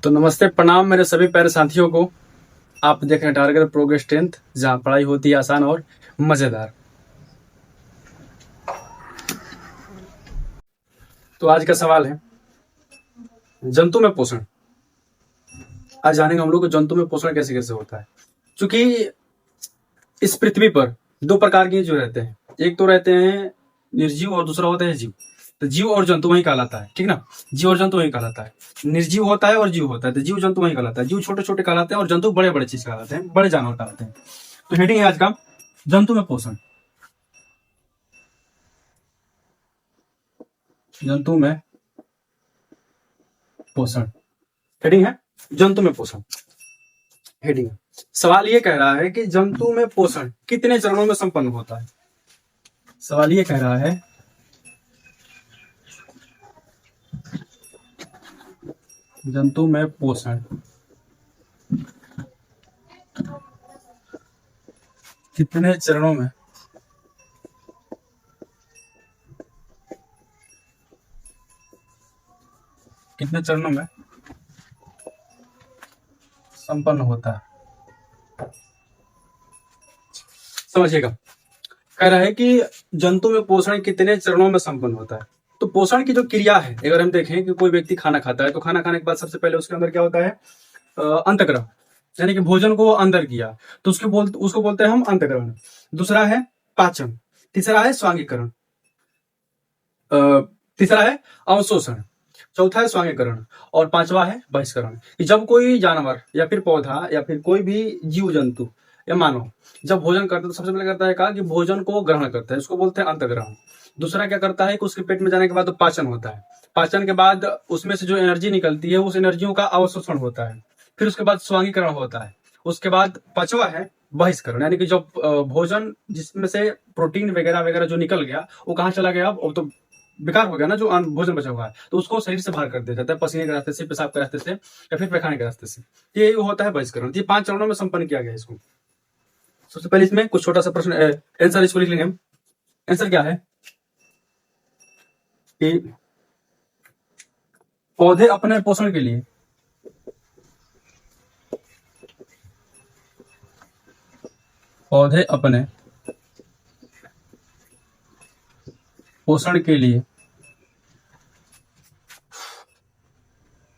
तो नमस्ते प्रणाम मेरे सभी प्यारे साथियों को। आप देख रहे हैं टारगेट प्रोग्रेस 10th, जहां पढ़ाई होती है आसान और मजेदार। तो आज का सवाल है जंतु में पोषण। आज जानेंगे हम लोग को जंतु में पोषण कैसे कैसे होता है। क्योंकि इस पृथ्वी पर दो प्रकार के जो रहते हैं, एक तो रहते हैं निर्जीव और दूसरा होता है जीव। तो जीव और जंतु वही कहलाता है, ठीक ना। जीव और जंतु वही कहलाता है। निर्जीव होता है और जीव होता है, तो जीव जंतु वही कहलाता है। जीव छोटे छोटे कहलाते हैं और जंतु बड़े बड़े चीज कहलाते हैं, बड़े जानवर कहलाते हैं। तो हेडिंग है आज का जंतु में पोषण। जंतु में पोषण हेडिंग है जंतु में पोषण। हेडिंग सवाल ये कह रहा है कि जंतु में पोषण कितने चरणों में संपन्न होता है। सवाल ये कह रहा है जंतु में पोषण कितने चरणों में संपन्न होता है। समझिएगा, कह रहा है कि जंतु में पोषण कितने चरणों में संपन्न होता है। तो पोषण की जो क्रिया है, अगर हम देखें कि कोई व्यक्ति खाना खाता है तो खाना खाने के बाद सबसे पहले उसके अंदर क्या होता है, अंतःग्रहण, यानी कि भोजन को वो अंदर किया तो उसको बोलते हैं हम अंतःग्रहण। दूसरा है पाचन, तीसरा है स्वांगीकरण, तीसरा है अवशोषण, चौथा है स्वांगीकरण और पांचवा है बहिष्करण। कि जब कोई जानवर या फिर पौधा या फिर कोई भी जीव जंतु या मानव जब भोजन करता है तो सबसे पहले करता है कहा कि भोजन को ग्रहण करता है, उसको बोलते हैं अंतःग्रहण। दूसरा क्या करता है कि उसके पेट में जाने के बाद तो पाचन होता है, पाचन के बाद उसमें से जो एनर्जी निकलती है उस एनर्जियों का अवशोषण होता है। फिर उसके बाद स्वांगीकरण होता है। उसके बाद पांचवा है बहिष्करण, यानी कि जब भोजन जिसमें से प्रोटीन वगैरह वगैरह जो निकल गया वो कहाँ चला गया, अब तो बेकार हो गया ना, जो भोजन बचा हुआ है तो उसको शरीर से बाहर कर दिया जाता है, पसीने के रास्ते से, पेशाब के रास्ते से या फिर पैखाने के रास्ते से। ये होता है बहिष्करण। ये 5 चरणों में संपन्न किया गया इसको। सबसे पहले इसमें कुछ छोटा सा प्रश्न आंसर इसको लिख लेंगे हम। आंसर क्या है कि पौधे अपने पोषण के लिए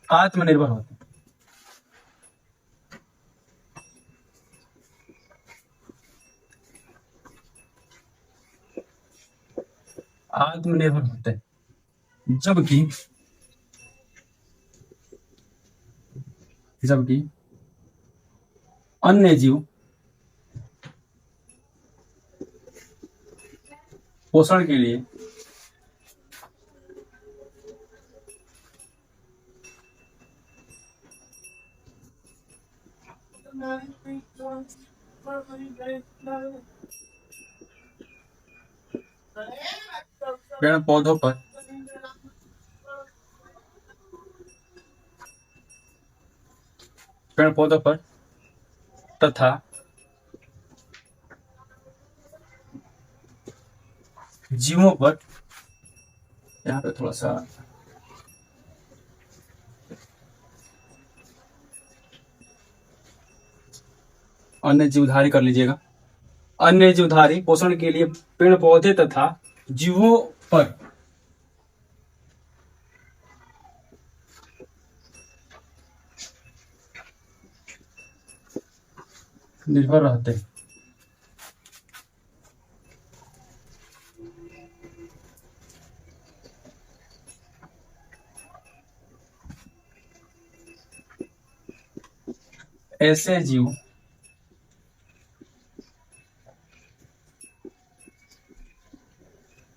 आत्मनिर्भर होते हैं। आत्मनिर्भर होते हैं, जबकि अन्य जीव पोषण के लिए पेड़ पौधों पर तथा जीवों पर, यहाँ पे थोड़ा सा अन्य जीवधारी कर लीजिएगा। अन्य जीवधारी पोषण के लिए पेड़ पौधे तथा जीवों पर निर्भर रहते हैं। ऐसे जीव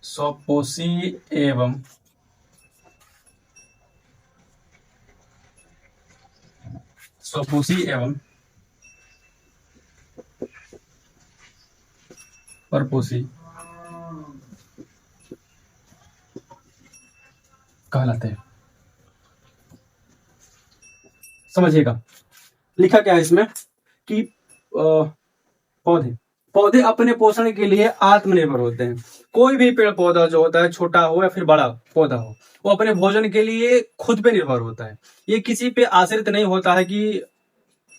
स्वपोषी एवं परपोषी कहलाते हैं। समझिएगा, लिखा क्या है इसमें कि पौधे पौधे अपने पोषण के लिए आत्मनिर्भर होते हैं। कोई भी पेड़ पौधा जो होता है, छोटा हो या फिर बड़ा पौधा हो, वो अपने भोजन के लिए खुद पे निर्भर होता है। ये किसी पे आश्रित नहीं होता है कि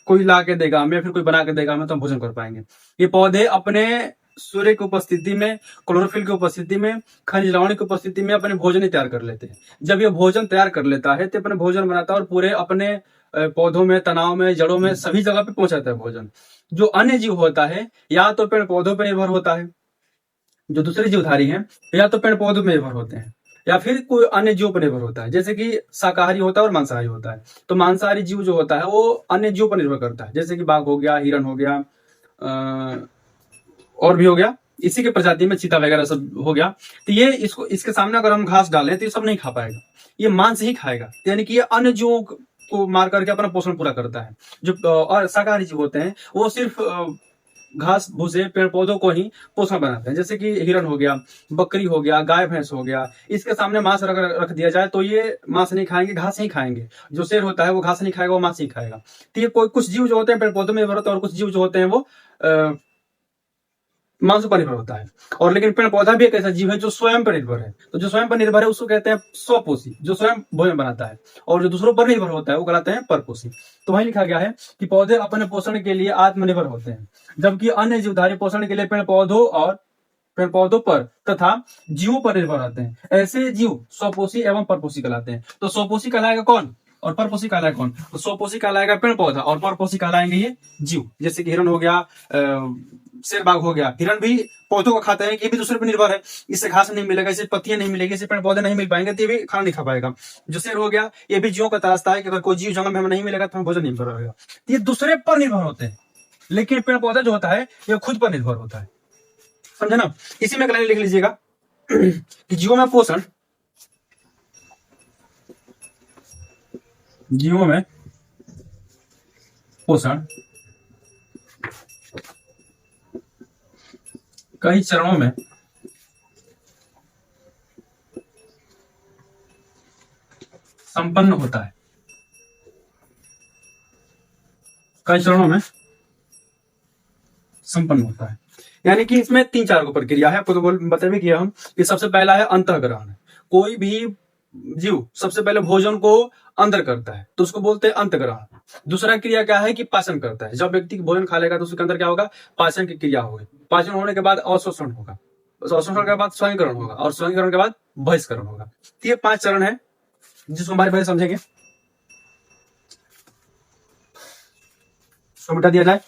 कोई ला के देगा हमें, फिर कोई बना के देगा हमें तो हम भोजन कर पाएंगे। ये पौधे अपने सूर्य की उपस्थिति में, क्लोरोफिल की उपस्थिति में, खनिज लवण की उपस्थिति में अपने भोजन ही तैयार कर लेते हैं। जब ये भोजन तैयार कर लेता है तो अपने भोजन बनाता है और पूरे अपने पौधों में, तनाव में, जड़ों में, सभी जगह पे पहुंचाता है भोजन। जो अन्य जीव होता है, या तो पेड़ पौधों पर निर्भर होता है, जो दूसरे जीवधारी हैं, या तो पेड़ पौधों पर निर्भर होते हैं, या फिर कोई अन्य जीव पर निर्भर होता है। जैसे कि शाकाहारी होता है और मांसाहारी होता है। तो मांसाहारी जीव जो होता है वो अन्य जीव पर निर्भर करता है, जैसे कि बाघ हो गया, हिरन हो गया, और भी हो गया, इसी के प्रजाति में चीता वगैरह सब हो गया। तो ये इसको, इसके सामने अगर हम घास डालें तो ये सब नहीं खा पाएगा, ये मांस ही खाएगा। यानी कि ये अन्य जीवों को मार करके अपना पोषण पूरा करता है। जो और शाकाहारी जीव होते हैं वो सिर्फ घास भूसे, पेड़ पौधों को ही पोषण बनाते हैं। जैसे कि हिरन हो गया, बकरी हो गया, गाय भैंस हो गया, इसके सामने मांस रख दिया जाए तो ये मांस नहीं खाएंगे, घास ही खाएंगे। जो शेर होता है वो घास नहीं खाएगा, वो मांस ही खाएगा। तो ये कोई कुछ जीव जो होते हैं पेड़ पौधों में निर्भर होते हैं, और कुछ जीव जो होते हैं वो मांस पर निर्भर होता है। और लेकिन पेड़ पौधा भी एक ऐसा जीव है जो स्वयं पर निर्भर है। तो जो स्वयं पर निर्भर है उसको कहते हैं स्वपोषी, जो स्वयं भोजन बनाता है। और जो दूसरों पर निर्भर होता है वो कहलाते हैं परपोषी। तो वही लिखा गया है कि पौधे अपने पोषण के लिए आत्मनिर्भर होते हैं, जबकि अन्य जीवधारी पोषण के लिए पेड़ पौधों पर तथा जीवों पर निर्भर रहते हैं। ऐसे जीव स्वपोषी एवं परपोषी कहलाते हैं। तो स्वपोषी कहलाएगा कौन और परपोषी कहलाएगा कौन? तो स्वपोषी कहलाएगा पेड़ पौधा और परपोषी कहलाएंगे ये जीव। जैसे कि हिरन हो गया, शेर बाघ हो गया। हिरन भी पौधों को खाता है कि ये भी दूसरे पर निर्भर है, इससे घास नहीं मिलेगा, इससे पत्तियां नहीं मिलेगी, इससे पेड़ पौधे नहीं मिल पाएंगे, तो ये भी खाना नहीं खा पाएगा। जो शेर हो गया ये भी जीवों का तरासता है कि अगर कोई जीव जंगल में हमें नहीं मिलेगा तो हमें भोजन नहीं मिलेगा। तो ये दूसरे पर निर्भर होते हैं, लेकिन पेड़ पौधा जो होता है ये खुद पर निर्भर होता है। समझे ना? इसी में एक लाइन लिख लीजिएगा कि जीवों में पोषण कई चरणों में संपन्न होता है। कई चरणों में संपन्न होता है, यानी कि इसमें 3-4 प्रक्रिया है। आपको तो बता भी किया हम कि सबसे पहला है अंतःग्रहण। कोई भी जीव सबसे पहले भोजन को अंदर करता है तो उसको बोलते हैं अंतःग्रहण। दूसरा क्रिया क्या है कि पाचन करता है। जब व्यक्ति भोजन खा लेगा तो उसके अंदर क्या होगा? पाचन की क्रिया होगी। पाचन होने के बाद अवशोषण होगा, अवशोषण के बाद स्वयंकरण होगा, और स्वयंकरण के बाद बहिष्करण होगा। तो ये 5 चरण है जिसको हमारे भाई समझेंगे। इसको मिटा दिया जाए।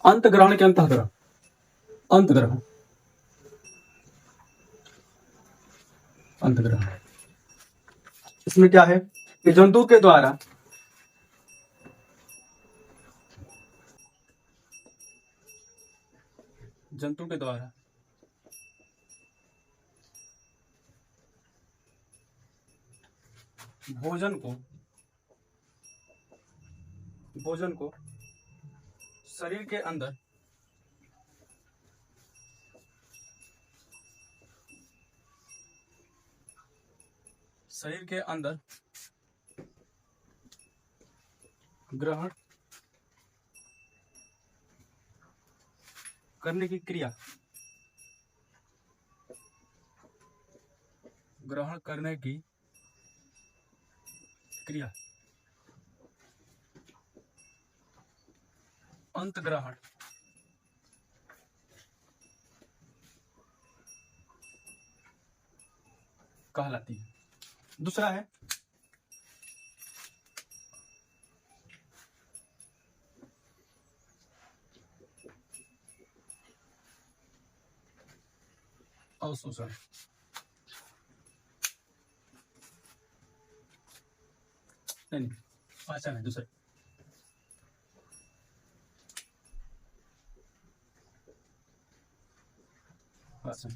अंतग्रहण के अंतःग्रहण, अंतग्रहण, अंतग्रहण। इसमें क्या है कि जंतु के द्वारा भोजन को शरीर के अंदर ग्रहण करने की क्रिया, ग्रहण करने की क्रिया अंतग्रहण कहलाती है। दूसरा है अवशोषण। नहीं, पाचन है दूसरा। पाचन,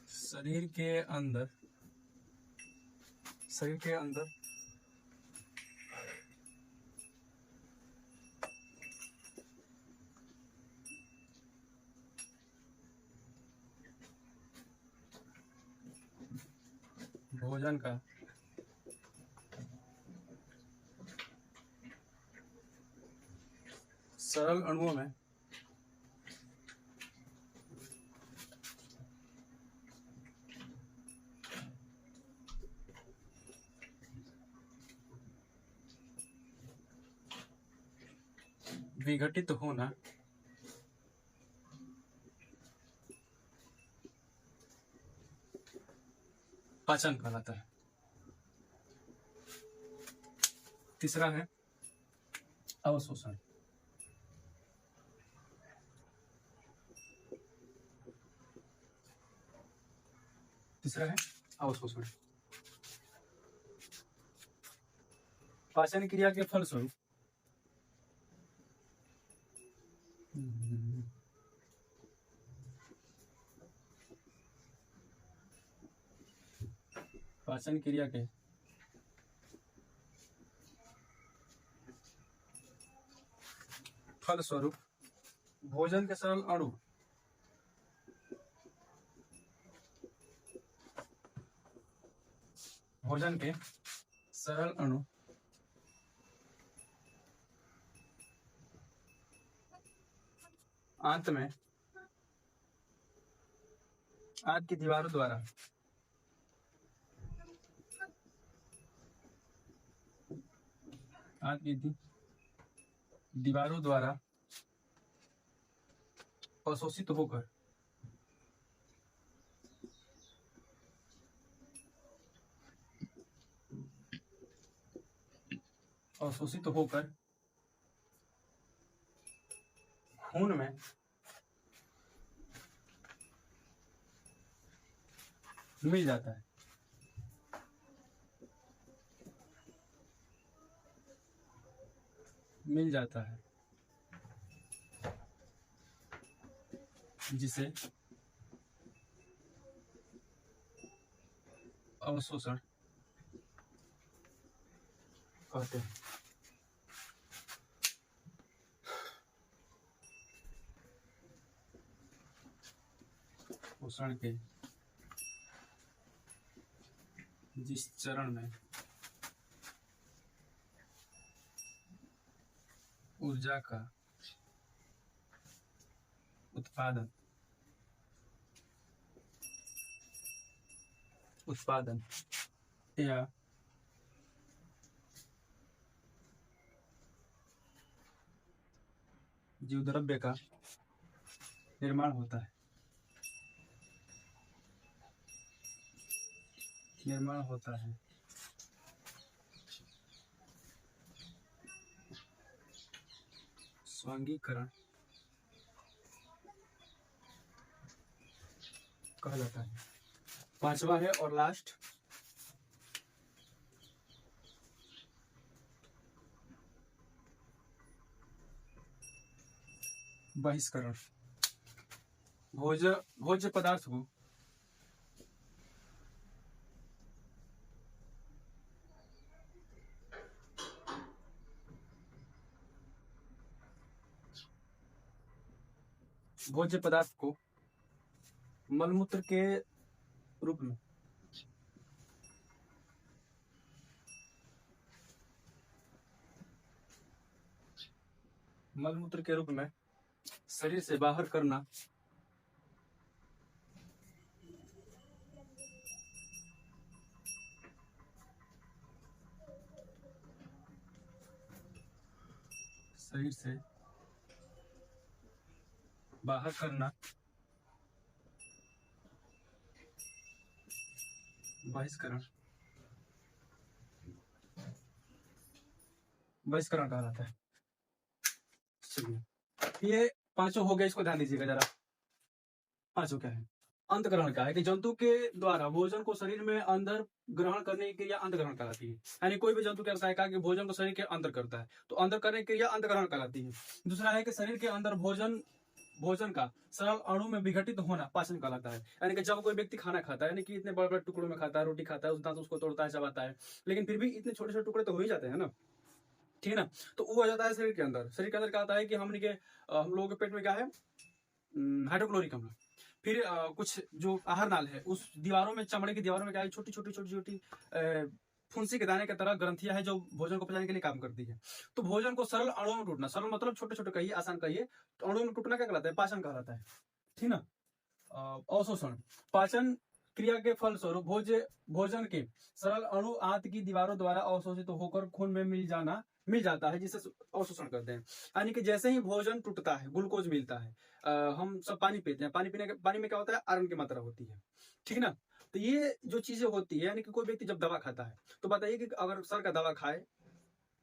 शरीर के अंदर भोजन का सरल अणुओं में विघटित होना पाचन कहलाता है। तीसरा है अवशोषण। पाचन क्रिया के फलस्वरूप पाचन क्रिया के फलस्वरूप भोजन के सरल अणु अंत में आंत की दीवारों द्वारा अवशोषित होकर खून में मिल जाता है। जिसे अवशोषण कहते हैं। पोषण के जिस चरण में ऊर्जा का उत्पादन या जीवद्रव्य का निर्माण होता है स्वांगीकरण कहलाता है। पांचवा है और लास्ट बहिष्करण। भोज्य पदार्थ को मलमूत्र के रूप में शरीर से बाहर करना बहिष्करण कहलाता है। चलिए, ये पांचों हो गए, इसको ध्यान दीजिएगा जरा। पांचों क्या है? अंतःग्रहण का है कि जंतु के द्वारा भोजन को शरीर में अंदर ग्रहण करने की क्रिया अंतःग्रहण कहलाती है। यानी कोई भी जंतु क्या करता है कहा कि भोजन को शरीर के अंदर करता है, तो अंदर करने की क्रिया अंतःग्रहण कहलाती है। दूसरा है कि शरीर के अंदर भोजन भोजन का सरल अणु में विघटित होना पाचन कहलाता है। यानी कि जब कोई व्यक्ति खाना खाता है, यानी कि इतने बड़े बड़े टुकड़ों में खाता है, रोटी खाता है, उस दांत उसको तोड़ता है, चबाता है, लेकिन फिर भी इतने छोटे छोटे टुकड़े तो हो ही जाते हैं ना, ठीक है ना। तो वो हो जाता है शरीर के अंदर। शरीर के अंदर क्या होता है कि हम लोगों के पेट में क्या है, हाइड्रोक्लोरिक अम्ल। फिर कुछ जो आहार नाल है उस दीवारों में, चमड़े की दीवारों में क्या है, छोटी छोटी छोटी छोटी फुंसी के दाने की तरह ग्रंथियां है जो भोजन को पचाने के लिए काम करती है। तो भोजन को सरल अणुओं में टूटना, सरल मतलब छोटे छोटे कहिए, आसान कहिए, तो अणुओं में टूटना क्या कहलाता है? पाचन कहलाता है, ठीक ना। अवशोषण, पाचन क्रिया के फलस्वरूप भोजन के सरल अणु आंत की दीवारों द्वारा अवशोषित होकर खून में मिल जाता है, जिसे अवशोषण करते हैं। यानी कि जैसे ही भोजन टूटता है, ग्लूकोज मिलता है, हम सब पानी पीते हैं, पानी में क्या होता है? आयरन की मात्रा होती है, ठीक ना। तो ये जो चीजें होती है, यानी कि कोई व्यक्ति जब दवा खाता है, तो बताइए कि अगर सर का दवा खाए,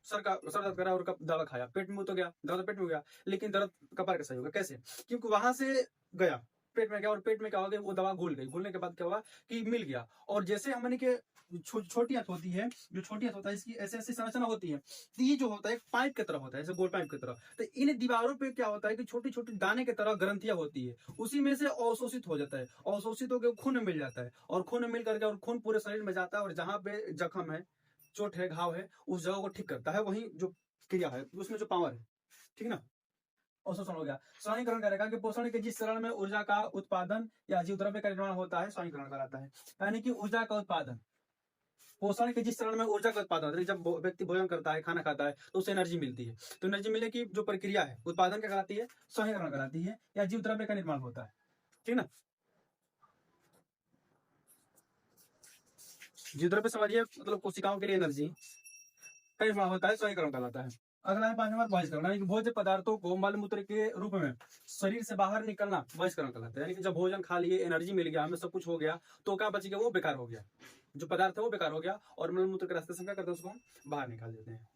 सर दर्द करा और दवा खाया, पेट में तो गया दर्द, पेट में गया, लेकिन दर्द कपार का सही होगा कैसे? क्योंकि वहां से गया, पेट में गया, और पेट में क्या हो गया, वो दवा घुल गई, घुलने के बाद क्या हुआ कि मिल गया। और जैसे हमने के छोटी आंत होती है, जो छोटी आंत होता है, इसकी ऐसे ऐसी संरचना होती है, तो ये जो होता है पाइप की तरह होता है, ऐसे गोल पाइप की तरह। तो इन दीवारों पे क्या होता है कि छोटी छोटी दाने की तरह ग्रंथियां होती है, उसी में से अवशोषित हो जाता है, अवशोषित होकर खून में मिल जाता है, और खून में मिल करके और खून पूरे शरीर में जाता है, और जहां पे जख्म है, चोट है, घाव है, उस जगह को ठीक करता है। वही जो क्रिया है, उसमें जो पावर है, ठीक ना। अवशोषण हो गया। स्वानिकरण करेगा कि पोषण के जिस चरण में ऊर्जा का उत्पादन या जीव द्रव्य का निर्माण होता है, स्वानिकरण कराता है। यानी कि ऊर्जा का उत्पादन, पोषण के जिस चरण में ऊर्जा का उत्पादन होता है, जब व्यक्ति भोजन करता है, खाना खाता है, तो उसे एनर्जी मिलती है। तो एनर्जी मिलने की जो प्रक्रिया है, उत्पादन क्या कराती है? स्वानिकरण कराती है, या जीव द्रव्य का निर्माण होता है, ठीक ना। जीव द्रव्य समझिए, मतलब कोशिकाओं के लिए एनर्जी का निर्माण होता है, स्वानिकरण कहलाता है। अगला है पांचवा, बहिष्करण। यानी कि भोज्य पदार्थों को मल मूत्र के रूप में शरीर से बाहर निकलना बहिष्करण कहलाता है। यानी कि जब भोजन खा लिए, एनर्जी मिल गया, हमें सब कुछ हो गया, तो क्या बच गया? वो बेकार हो गया, जो पदार्थ है वो बेकार हो गया, और मल मूत्र के रास्ते से क्या करते हैं? उसको हम बाहर निकाल देते हैं।